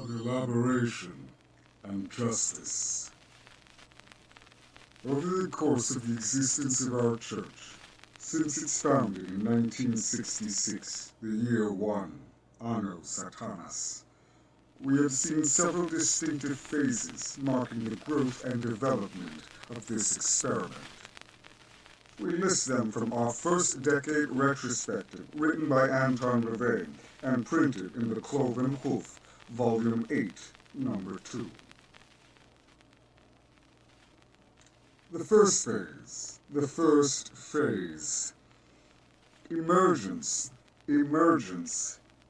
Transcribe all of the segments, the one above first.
Elaboration and justice. Over the course of the existence of our church, since its founding in 1966, the year 1, Anno Satanas, we have seen several distinctive phases marking the growth and development of this experiment. We list them from our first decade retrospective, written by Anton LaVey and printed in the Cloven Hoof, Volume 8, Number 2. The first phase, Emergence,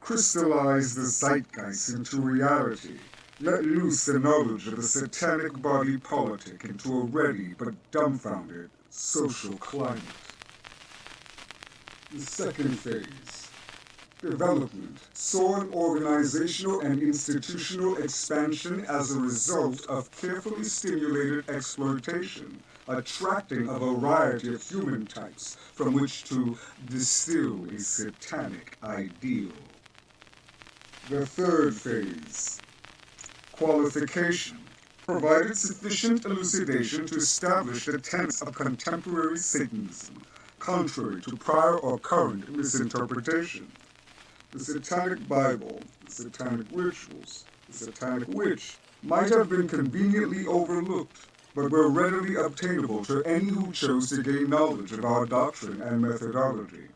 crystallize the zeitgeist into reality, let loose the knowledge of the satanic body politic into a ready but dumbfounded social climate. The second phase, development, saw an organizational and institutional expansion as a result of carefully stimulated exploitation, attracting a variety of human types from which to distill a satanic ideal. The third phase, Qualification, provided sufficient elucidation to establish the tenets of contemporary Satanism, contrary to prior or current misinterpretation. The Satanic Bible, the Satanic Rituals, the Satanic Witch might have been conveniently overlooked, but were readily obtainable to any who chose to gain knowledge of our doctrine and methodology.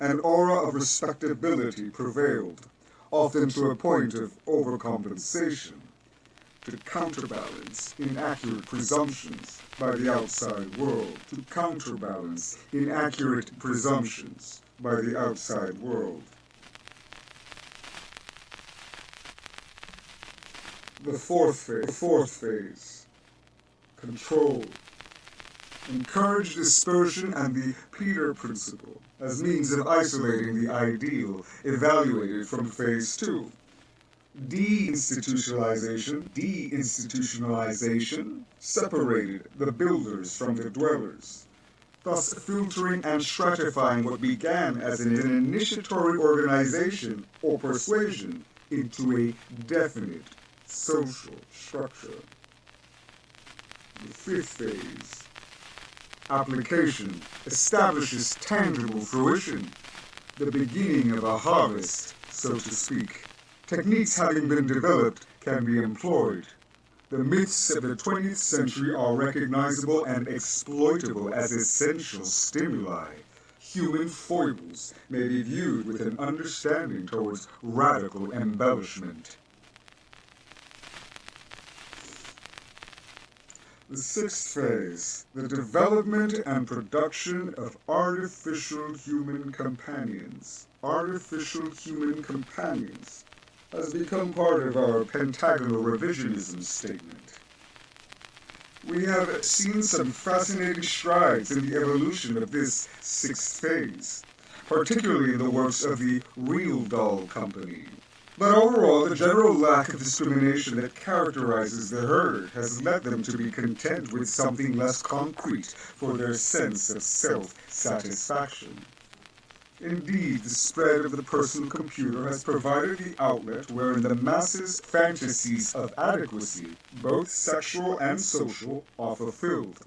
An aura of respectability prevailed, often to a point of overcompensation, to counterbalance inaccurate presumptions by the outside world, The fourth phase, control, encourage dispersion and the Peter principle as means of isolating the ideal evaluated from phase 2. Deinstitutionalization separated the builders from the dwellers, thus filtering and stratifying what began as an initiatory organization or persuasion into a definite social structure. The fifth phase, application, establishes tangible fruition, the beginning of a harvest, so to speak. Techniques having been developed can be employed. The myths of the 20th century are recognizable and exploitable as essential stimuli. Human foibles may be viewed with an understanding towards radical embellishment. The sixth phase, the development and production of artificial human companions. Artificial human companions has become part of our Pentagonal Revisionism statement. We have seen some fascinating strides in the evolution of this sixth phase, particularly in the works of the Real Doll Company. But overall, the general lack of discrimination that characterizes the herd has led them to be content with something less concrete for their sense of self-satisfaction. Indeed, the spread of the personal computer has provided the outlet wherein the masses' fantasies of adequacy, both sexual and social, are fulfilled.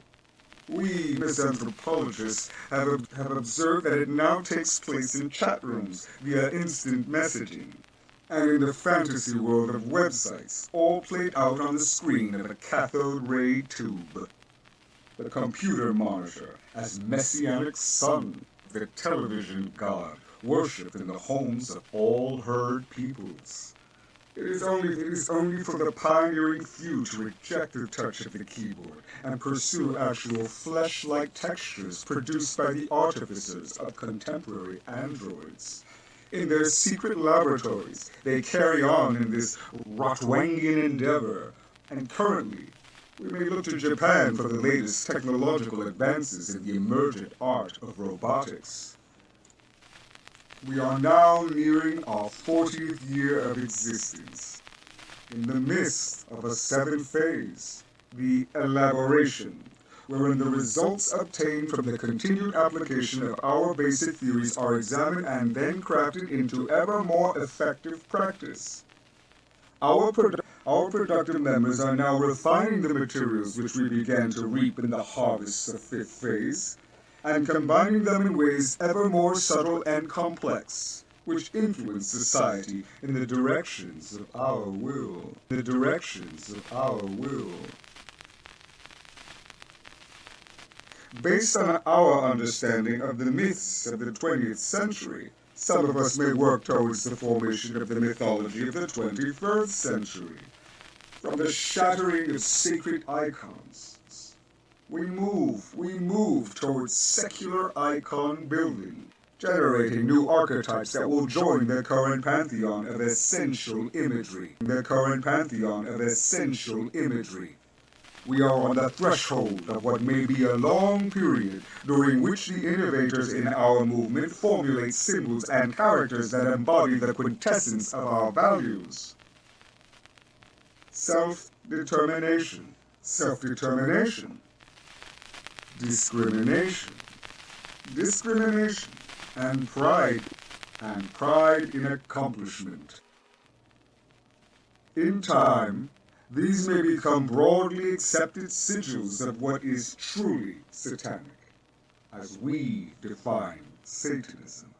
We, misanthropologists, have observed that it now takes place in chat rooms via instant messaging, and in the fantasy world of websites, all played out on the screen of a cathode ray tube. The computer monitor as messianic son, the television god, worshipped in the homes of all herd peoples. It is only for the pioneering few to reject the touch of the keyboard and pursue actual flesh-like textures produced by the artificers of contemporary androids. In their secret laboratories, they carry on in this Rotwangian endeavor, and currently, we may look to Japan for the latest technological advances in the emergent art of robotics. We are now nearing our 40th year of existence, in the midst of a seventh phase, the Elaboration, wherein the results obtained from the continued application of our basic theories are examined and then crafted into ever more effective practice. Our productive members are now refining the materials which we began to reap in the harvests of fifth phase, and combining them in ways ever more subtle and complex, which influence society in the directions of our will. Based on our understanding of the myths of the 20th century, some of us may work towards the formation of the mythology of the 21st century. From the shattering of sacred icons, we move towards secular icon building, generating new archetypes that will join the current pantheon of essential imagery. We are on the threshold of what may be a long period during which the innovators in our movement formulate symbols and characters that embody the quintessence of our values. Self-determination, discrimination, and pride in accomplishment. In time, these may become broadly accepted sigils of what is truly satanic, as we define Satanism.